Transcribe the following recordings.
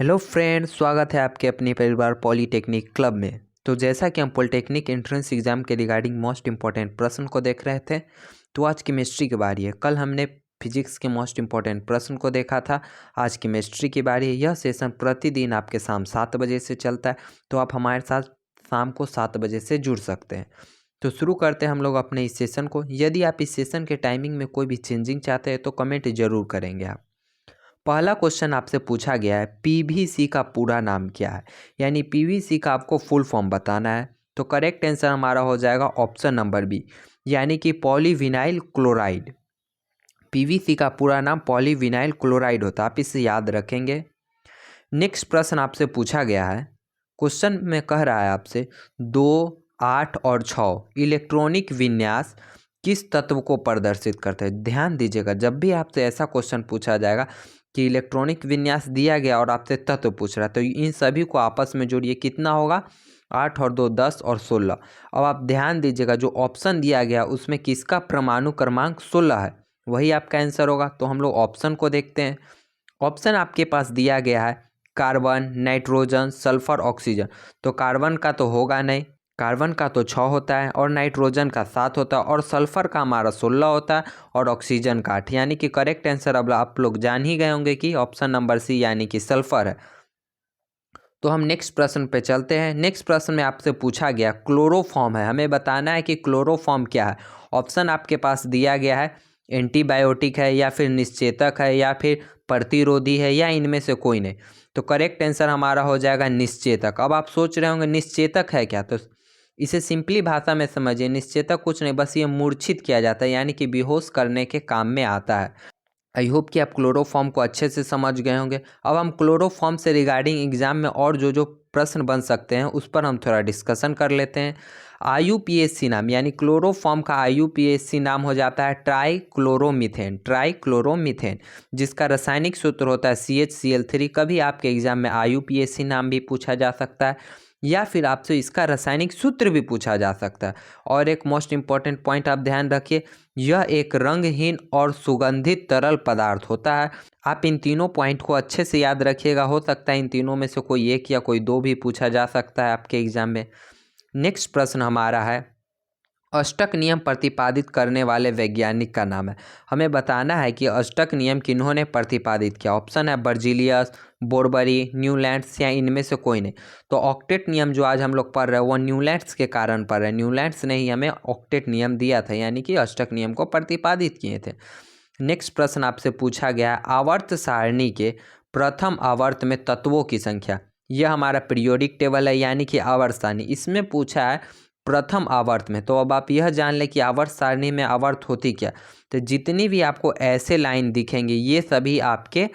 Hello friends, स्वागत है आपके अपने परिवार पॉलीटेक्निक क्लब में। तो जैसा कि हम पॉलीटेक्निक एंट्रेंस एग्जाम के रिगार्डिंग मोस्ट इंपॉर्टेंट प्रश्न को देख रहे थे, तो आज केमिस्ट्री की बारी है। कल हमने फिजिक्स के मोस्ट इंपॉर्टेंट प्रश्न को देखा था, आज केमिस्ट्री की बारी है। यह सेशन प्रतिदिन आपके शाम 7 बजे से चलता है, तो आप हमारे साथ शाम को 7 बजे से जुड़ सकते हैं। तो शुरू करते हैं हम लोग अपने इस सेशन को। यदि आप इस सेशन के टाइमिंग में कोई भी चेंजिंग चाहते हैं तो कमेंट जरूर करेंगे आप। पहला क्वेश्चन आपसे पूछा गया है, पीवीसी का पूरा नाम क्या है, यानी पीवीसी का आपको फुल फॉर्म बताना है। तो करेक्ट आंसर हमारा हो जाएगा ऑप्शन नंबर बी, यानी कि पॉलीविनाइल क्लोराइड। पीवीसी का पूरा नाम पॉलीविनाइल क्लोराइड होता है, आप इसे याद रखेंगे। नेक्स्ट प्रश्न आपसे पूछा गया है, क्वेश्चन में कह रहा है आपसे 2, 8 और 6 इलेक्ट्रॉनिक विन्यास किस तत्व को प्रदर्शित करते हैं। ध्यान दीजिएगा, जब भी आपसे ऐसा क्वेश्चन पूछा जाएगा कि इलेक्ट्रॉनिक विन्यास दिया गया और आपसे तत्व पूछ रहा है, तो इन सभी को आपस में जोड़िए, कितना होगा 8 और 2 10 और 16। अब आप ध्यान दीजिएगा, जो ऑप्शन दिया गया उसमें किसका परमाणु क्रमांक 16 है, वही आपका आंसर होगा। तो हम लोग ऑप्शन को देखते हैं। ऑप्शन आपके पास दिया गया है कार्बन, नाइट्रोजन, सल्फर, ऑक्सीजन। तो कार्बन का तो होगा नहीं, कार्बन का तो 6 होता है और नाइट्रोजन का 7 होता है और सल्फर का हमारा 16 होता है और ऑक्सीजन का 8, यानी कि करेक्ट आंसर अब आप लोग जान ही गए होंगे कि ऑप्शन नंबर सी यानी कि सल्फर है। तो हम नेक्स्ट प्रश्न पे चलते हैं। नेक्स्ट प्रश्न में आपसे पूछा गया क्लोरोफॉर्म है, हमें बताना है कि क्लोरोफॉर्म क्या है। ऑप्शन आपके पास दिया गया है, एंटीबायोटिक है या फिर निश्चेतक है या फिर प्रतिरोधी है या इनमें से कोई नहीं। तो करेक्ट आंसर हमारा हो जाएगा निश्चेतक। अब आप सोच रहे होंगे निश्चेतक है क्या, तो इसे सिंपली भाषा में समझिए, निश्चेतक कुछ नहीं, बस ये मूर्छित किया जाता है, यानी कि बेहोश करने के काम में आता है। आई होप कि आप क्लोरोफॉर्म को अच्छे से समझ गए होंगे। अब हम क्लोरोफॉर्म से रिगार्डिंग एग्जाम में और जो जो प्रश्न बन सकते हैं उस पर हम थोड़ा डिस्कशन कर लेते हैं। आईयूपीएसी नाम, यानी क्लोरोफॉर्म का आईयूपीएसी नाम हो जाता है ट्राइक्लोरोमीथेन। ट्राइक्लोरोमीथेन जिसका रासायनिक सूत्र होता है CHCl3। कभी आपके एग्जाम में आईयूपीएसी नाम भी पूछा जा सकता है या फिर आपसे इसका रासायनिक सूत्र भी पूछा जा सकता है। और एक मोस्ट इंपॉर्टेंट पॉइंट आप ध्यान रखिए, यह एक रंगहीन और सुगंधित तरल पदार्थ होता है। आप इन तीनों पॉइंट को अच्छे से याद रखिएगा, हो सकता है इन तीनों में से कोई एक या कोई दो भी पूछा जा सकता है आपके एग्जाम में। नेक्स्ट प्रश्न हमारा है, अष्टक नियम प्रतिपादित करने वाले वैज्ञानिक का नाम है। हमें बताना है कि अष्टक नियम किन्होंने प्रतिपादित किया। ऑप्शन है बर्जीलियस, बोरबरी, न्यूलैंड्स या इनमें से कोई नहीं। तो ऑक्टेट नियम जो आज हम लोग पढ़ रहे हैं वो न्यूलैंड्स के कारण पढ़ रहे हैं। न्यूलैंड्स ने ही हमें ऑक्टेट नियम दिया था, यानी कि अष्टक नियम को प्रतिपादित किए थे। नेक्स्ट प्रश्न आपसे पूछा गया, आवर्त सारणी के प्रथम आवर्त में तत्वों की संख्या। यह हमारा पीरियोडिक टेबल है, यानी कि आवर्त सारणी। इसमें पूछा है प्रथम आवर्त में, तो अब आप यह जान लें कि आवर्त सारणी में आवर्त होती क्या। तो जितनी भी आपको ऐसे लाइन दिखेंगे ये सभी आपके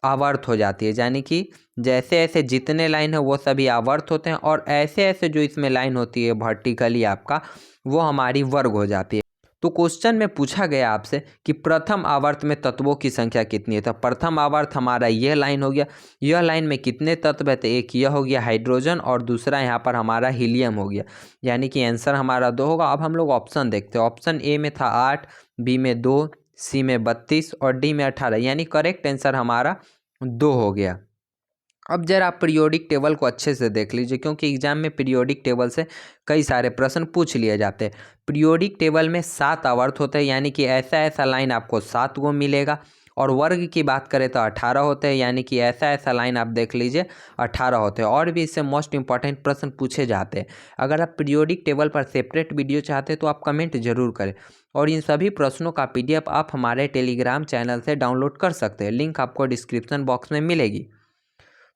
आवर्त हो जाती है, यानी कि जैसे ऐसे जितने लाइन है वो सभी आवर्त होते हैं और ऐसे ऐसे जो इसमें लाइन होती है वर्टिकली आपका, वो हमारी वर्ग हो जाती है। तो क्वेश्चन में पूछा गया आपसे कि प्रथम आवर्त में तत्वों की संख्या कितनी है। तो प्रथम आवर्त हमारा यह लाइन हो गया, यह लाइन में कितने तत्व है, तो एक यह हो गया हाइड्रोजन और दूसरा यहाँ पर हमारा हीलियम हो गया, यानी कि आंसर हमारा 2 होगा। अब हम लोग ऑप्शन देखते हैं। ऑप्शन ए में था 8, बी में 2, सी में 32 और डी में 18, यानी करेक्ट आंसर हमारा 2 हो गया। अब जरा आप पीरियोडिक टेबल को अच्छे से देख लीजिए, क्योंकि एग्जाम में पीरियोडिक टेबल से कई सारे प्रश्न पूछ लिए जाते हैं। पीरियोडिक टेबल में 7 आवर्त होते हैं, यानी कि ऐसा ऐसा लाइन आपको 7 गो मिलेगा। और वर्ग की बात करें तो 18 होते हैं, यानी कि ऐसा ऐसा लाइन आप देख लीजिए 18 होते हैं। और भी इससे मोस्ट इंपॉर्टेंट प्रश्न पूछे जाते हैं। अगर आप पीरियोडिक टेबल पर सेपरेट वीडियो चाहते हैं तो आप कमेंट जरूर करें। और इन सभी प्रश्नों का PDF आप हमारे टेलीग्राम चैनल से डाउनलोड कर सकते हैं, लिंक आपको डिस्क्रिप्शन बॉक्स में मिलेगी।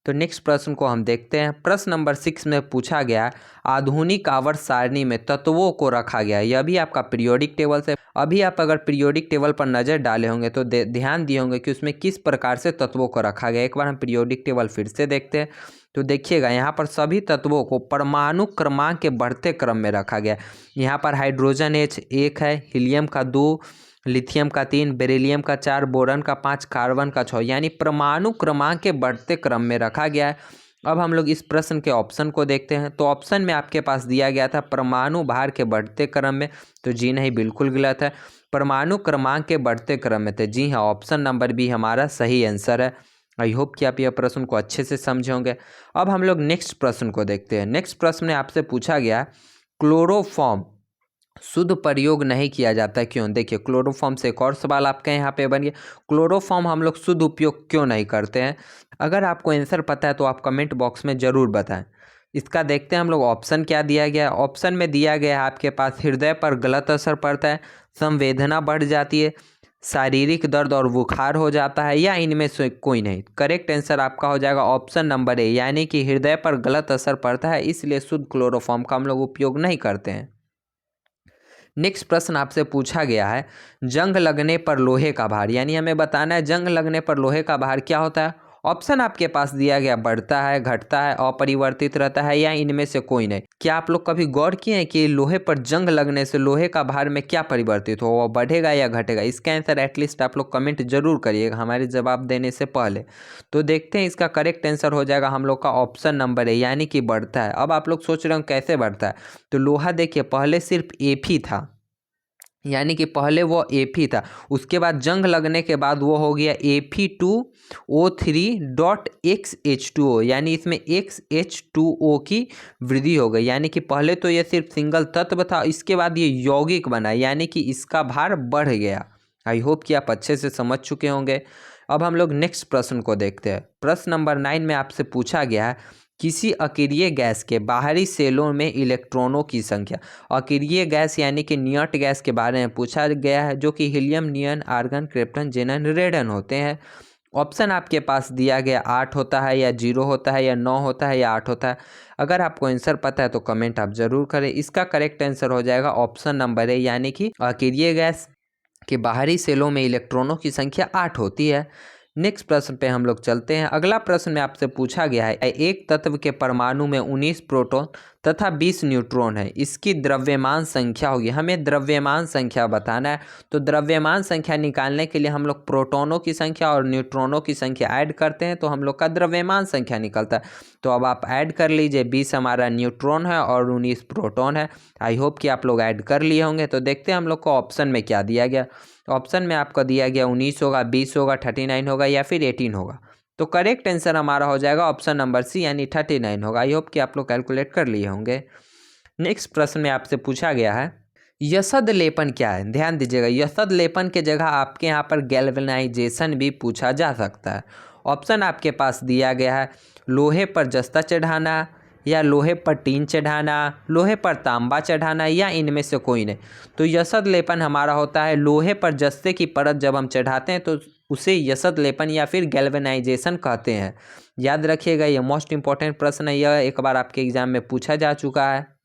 तो नेक्स्ट प्रश्न को हम देखते हैं। प्रश्न नंबर 6 में पूछा गया, आधुनिक आवर्त सारणी में तत्वों को रखा गया। यह भी आपका पीरियोडिक टेबल से, अभी आप अगर पीरियोडिक टेबल पर नज़र डाले होंगे तो ध्यान दिए होंगे कि उसमें किस प्रकार से तत्वों को रखा गया। एक बार हम पीरियोडिक टेबल फिर से देखते हैं। तो देखिएगा, यहाँ पर सभी तत्वों को परमाणु क्रमांक के बढ़ते क्रम में रखा गया। यहाँ पर हाइड्रोजन H1 है, हीलियम का 2, लिथियम का 3, बेरिलियम का 4, बोरन का 5, कार्बन का 6, यानी परमाणु क्रमांक के बढ़ते क्रम में रखा गया है। अब हम लोग इस प्रश्न के ऑप्शन को देखते हैं। तो ऑप्शन में आपके पास दिया गया था परमाणु भार के बढ़ते क्रम में, तो जी नहीं, बिल्कुल गलत है। परमाणु क्रमांक के बढ़ते क्रम में थे, जी हाँ, ऑप्शन नंबर बी हमारा सही आंसर है। आई होप कि आप यह प्रश्न को अच्छे से समझे होंगे। अब हम लोग नेक्स्ट प्रश्न को देखते हैं। नेक्स्ट प्रश्न में आपसे पूछा गया क्लोरोफॉर्म शुद्ध प्रयोग नहीं किया जाता क्यों। देखिए क्लोरोफॉर्म से एक और सवाल आपके यहाँ पे बन गया, क्लोरोफॉर्म हम लोग शुद्ध उपयोग क्यों नहीं करते हैं। अगर आपको आंसर पता है तो आप कमेंट बॉक्स में ज़रूर बताएं। इसका देखते हैं हम लोग ऑप्शन क्या दिया गया है। ऑप्शन में दिया गया है आपके पास हृदय पर गलत असर पड़ता है, संवेदना बढ़ जाती है, शारीरिक दर्द और बुखार हो जाता है, या इनमें से कोई नहीं। करेक्ट आंसर आपका हो जाएगा ऑप्शन नंबर ए, यानी कि हृदय पर गलत असर पड़ता है, इसलिए शुद्ध क्लोरोफॉर्म का हम लोग उपयोग नहीं करते हैं। नेक्स्ट प्रश्न आपसे पूछा गया है जंग लगने पर लोहे का भार, यानी हमें बताना है जंग लगने पर लोहे का भार क्या होता है। ऑप्शन आपके पास दिया गया बढ़ता है, घटता है, अपरिवर्तित रहता है, या इनमें से कोई नहीं। क्या आप लोग कभी गौर किए हैं कि लोहे पर जंग लगने से लोहे का भार में क्या परिवर्तित हो, वो बढ़ेगा या घटेगा। इसका आंसर एटलीस्ट आप लोग कमेंट जरूर करिएगा हमारे जवाब देने से पहले। तो देखते हैं इसका करेक्ट आंसर हो जाएगा हम लोग का ऑप्शन नंबर है, यानी कि बढ़ता है। अब आप लोग सोच रहे हो कैसे बढ़ता है, तो लोहा देखिए पहले सिर्फ एफ ही था, यानी कि पहले वो Fe था, उसके बाद जंग लगने के बाद वो हो गया Fe2O3.XH2O, यानी इसमें XH2O की वृद्धि हो गई। यानी कि पहले तो ये सिर्फ सिंगल तत्व था, इसके बाद ये यौगिक बना, यानी कि इसका भार बढ़ गया। आई होप कि आप अच्छे से समझ चुके होंगे। अब हम लोग नेक्स्ट प्रश्न को देखते हैं। प्रश्न नंबर 9 में आपसे पूछा गया है किसी अक्रिय गैस के बाहरी सेलों में इलेक्ट्रॉनों की संख्या। अक्रिय गैस यानी कि नियत गैस के बारे में पूछा गया है, जो कि हीलियम, नियन, आर्गन, क्रिप्टन, जेनन, रेडन होते हैं। ऑप्शन आपके पास दिया गया 8 होता है, या 0 होता है, या 9 होता है, या 8 होता है। अगर आपको आंसर पता है तो कमेंट आप जरूर करें। इसका करेक्ट आंसर हो जाएगा ऑप्शन नंबर ए, यानी कि अक्रिय गैस के बाहरी सेलों में इलेक्ट्रॉनों की संख्या 8 होती है। नेक्स्ट प्रश्न पे हम लोग चलते हैं। अगला प्रश्न में आपसे पूछा गया है एक तत्व के परमाणु में 19 प्रोटॉन तथा 20 न्यूट्रॉन है, इसकी द्रव्यमान संख्या होगी। हमें द्रव्यमान संख्या बताना है। तो द्रव्यमान संख्या निकालने के लिए हम लोग प्रोटॉनों की संख्या और न्यूट्रॉनों की संख्या ऐड करते हैं, तो हम लोग का द्रव्यमान संख्या निकलता है। तो अब आप ऐड कर लीजिए, 20 हमारा न्यूट्रॉन है और 19 प्रोटॉन है। आई होप कि आप लोग ऐड कर लिए होंगे। तो देखते हैं हम लोग को ऑप्शन में क्या दिया गया। ऑप्शन में आपका दिया गया 19 होगा, 20 होगा, 39 होगा, या फिर 18 होगा। तो करेक्ट आंसर हमारा हो जाएगा ऑप्शन नंबर सी, यानी 39 होगा। आई होप कि आप लोग कैलकुलेट कर लिए होंगे। नेक्स्ट प्रश्न में आपसे पूछा गया है यशद लेपन क्या है। ध्यान दीजिएगा, यशद लेपन के जगह आपके यहाँ पर गैल्वेनाइजेशन भी पूछा जा सकता है। ऑप्शन आपके पास दिया गया है लोहे पर जस्ता चढ़ाना, या लोहे पर टीन चढ़ाना, लोहे पर तांबा चढ़ाना, या इनमें से कोई नहीं। तो यशद लेपन हमारा होता है लोहे पर जस्ते की परत जब हम चढ़ाते हैं तो उसे यशद लेपन या फिर गैल्वेनाइजेशन कहते हैं। याद रखिएगा, यह मोस्ट इंपॉर्टेंट प्रश्न है, यह एक बार आपके एग्जाम में पूछा जा चुका है।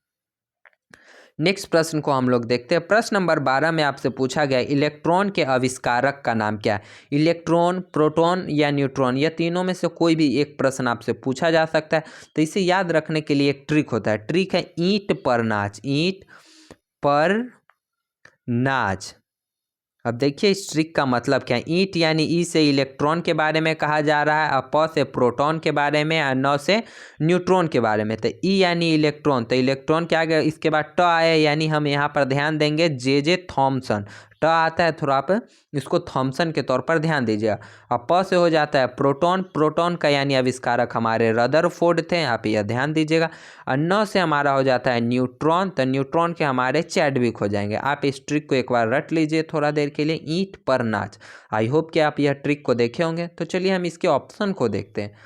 नेक्स्ट प्रश्न को हम लोग देखते हैं। प्रश्न नंबर 12 में आपसे पूछा गया इलेक्ट्रॉन के आविष्कारक का नाम क्या है। इलेक्ट्रॉन, प्रोटॉन या न्यूट्रॉन, यह तीनों में से कोई भी एक प्रश्न आपसे पूछा जा सकता है। तो इसे याद रखने के लिए एक ट्रिक होता है। ट्रिक है ईंट पर नाच। ईंट पर नाच। अब देखिए इस ट्रिक का मतलब क्या है। ईंट यानी ई से इलेक्ट्रॉन के बारे में कहा जा रहा है, और प से प्रोटॉन के बारे में, और न से न्यूट्रॉन के बारे में। तो ई यानी इलेक्ट्रॉन, तो इलेक्ट्रॉन क्या गया, इसके बाद ट आया, यानी हम यहाँ पर ध्यान देंगे जे थॉमसन। ट आता है, थोड़ा आप इसको थॉमसन के तौर पर ध्यान दीजिएगा। अब प से हो जाता है प्रोटॉन। प्रोटॉन का यानी आविष्कारक हमारे रदरफोर्ड थे, आप यह ध्यान दीजिएगा। और न से हमारा हो जाता है न्यूट्रॉन, तो न्यूट्रॉन के हमारे चैडविक हो जाएंगे। आप इस ट्रिक को एक बार रट लीजिए थोड़ा देर के लिए, ईंट पर नाच। आई होप कि आप यह ट्रिक को देखे होंगे। तो चलिए हम इसके ऑप्शन को देखते हैं।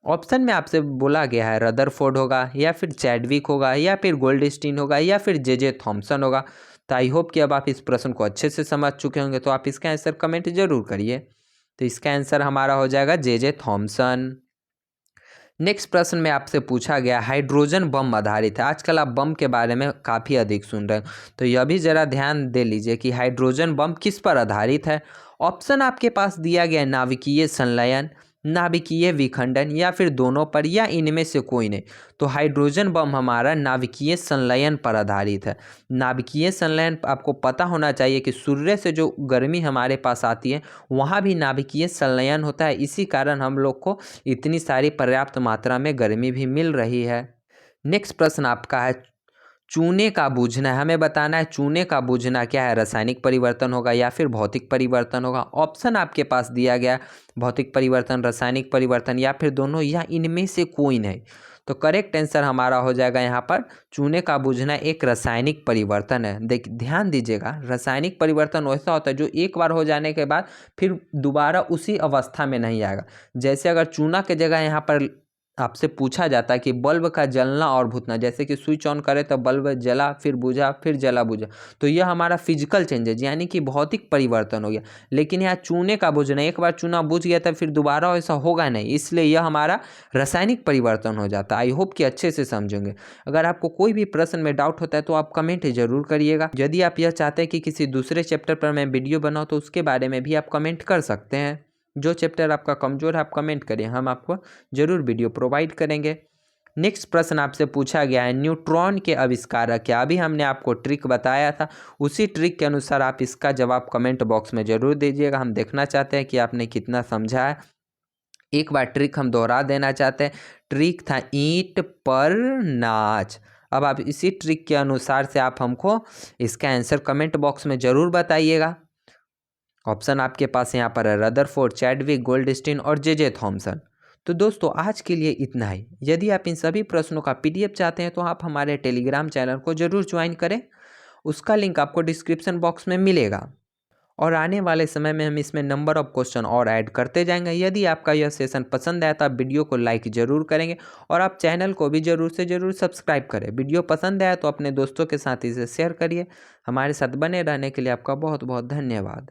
ऑप्शन में आपसे बोला गया है रदरफोर्ड होगा, या फिर चैडविक होगा, या फिर गोल्डस्टीन होगा, या फिर जे थॉमसन होगा। तो आई होप कि अब आप इस प्रश्न को अच्छे से समझ चुके होंगे। तो आप इसका आंसर कमेंट जरूर करिए। तो इसका आंसर हमारा हो जाएगा जे थॉमसन। नेक्स्ट प्रश्न में आपसे पूछा गया हाइड्रोजन बम आधारित है। आजकल आप बम के बारे में काफ़ी अधिक सुन रहे हैं, तो यह भी ज़रा ध्यान दे लीजिए कि हाइड्रोजन बम किस पर आधारित है। ऑप्शन आपके पास दिया गया नाभिकीय संलयन, नाभिकीय विखंडन, या फिर दोनों पर, या इनमें से कोई नहीं। तो हाइड्रोजन बम हमारा नाभिकीय संलयन पर आधारित है। नाभिकीय संलयन आपको पता होना चाहिए कि सूर्य से जो गर्मी हमारे पास आती है वहाँ भी नाभिकीय संलयन होता है, इसी कारण हम लोग को इतनी सारी पर्याप्त मात्रा में गर्मी भी मिल रही है। नेक्स्ट प्रश्न आपका है चूने का बूझना है, हमें बताना है चूने का बूझना क्या है, रासायनिक परिवर्तन होगा या फिर भौतिक परिवर्तन होगा। ऑप्शन आपके पास दिया गया, भौतिक परिवर्तन, रासायनिक परिवर्तन या फिर दोनों या इनमें से कोई नहीं। तो करेक्ट आंसर हमारा हो जाएगा यहाँ पर चूने का बूझना एक रासायनिक परिवर्तन है। ध्यान दीजिएगा, रासायनिक परिवर्तन वैसा होता है जो एक बार हो जाने के बाद फिर दोबारा उसी अवस्था में नहीं आएगा। जैसे अगर चूना के जगह यहाँ पर आपसे पूछा जाता है कि बल्ब का जलना और बुझना, जैसे कि स्विच ऑन करें तो बल्ब जला फिर बुझा फिर जला बुझा, तो यह हमारा फिजिकल चेंजेज यानी कि भौतिक परिवर्तन हो गया। लेकिन यहाँ चूने का बुझना, एक बार चूना बुझ गया तो फिर दोबारा ऐसा होगा नहीं, इसलिए यह हमारा रासायनिक परिवर्तन हो जाता है। आई होप कि अच्छे से समझेंगे। अगर आपको कोई भी प्रश्न में डाउट होता है तो आप कमेंट जरूर करिएगा। यदि आप यह चाहते हैं कि किसी दूसरे चैप्टर पर मैं वीडियो बनाऊँ तो उसके बारे में भी आप कमेंट कर सकते हैं। जो चैप्टर आपका कमज़ोर है आप कमेंट करिए, हम आपको ज़रूर वीडियो प्रोवाइड करेंगे। नेक्स्ट प्रश्न आपसे पूछा गया है न्यूट्रॉन के आविष्कारक क्या। अभी हमने आपको ट्रिक बताया था, उसी ट्रिक के अनुसार आप इसका जवाब कमेंट बॉक्स में ज़रूर दीजिएगा। हम देखना चाहते हैं कि आपने कितना समझा है। एक बार ट्रिक हम दोहरा देना चाहते हैं। ट्रिक था ईंट पर नाच। अब आप इसी ट्रिक के अनुसार से आप हमको इसका आंसर कमेंट बॉक्स में ज़रूर बताइएगा। ऑप्शन आपके पास यहाँ पर है रदरफोर्ड, चैडविक, गोल्डस्टीन और जे थॉमसन। तो दोस्तों आज के लिए इतना ही। यदि आप इन सभी प्रश्नों का पीडीएफ चाहते हैं तो आप हमारे टेलीग्राम चैनल को ज़रूर ज्वाइन करें, उसका लिंक आपको डिस्क्रिप्शन बॉक्स में मिलेगा। और आने वाले समय में हम इसमें नंबर ऑफ क्वेश्चन और ऐड करते जाएंगे। यदि आपका यह सेशन पसंद आया तो आप वीडियो को लाइक ज़रूर करेंगे और आप चैनल को भी ज़रूर से ज़रूर सब्सक्राइब करें। वीडियो पसंद आया तो अपने दोस्तों के साथ इसे शेयर करिए। हमारे साथ बने रहने के लिए आपका बहुत बहुत धन्यवाद।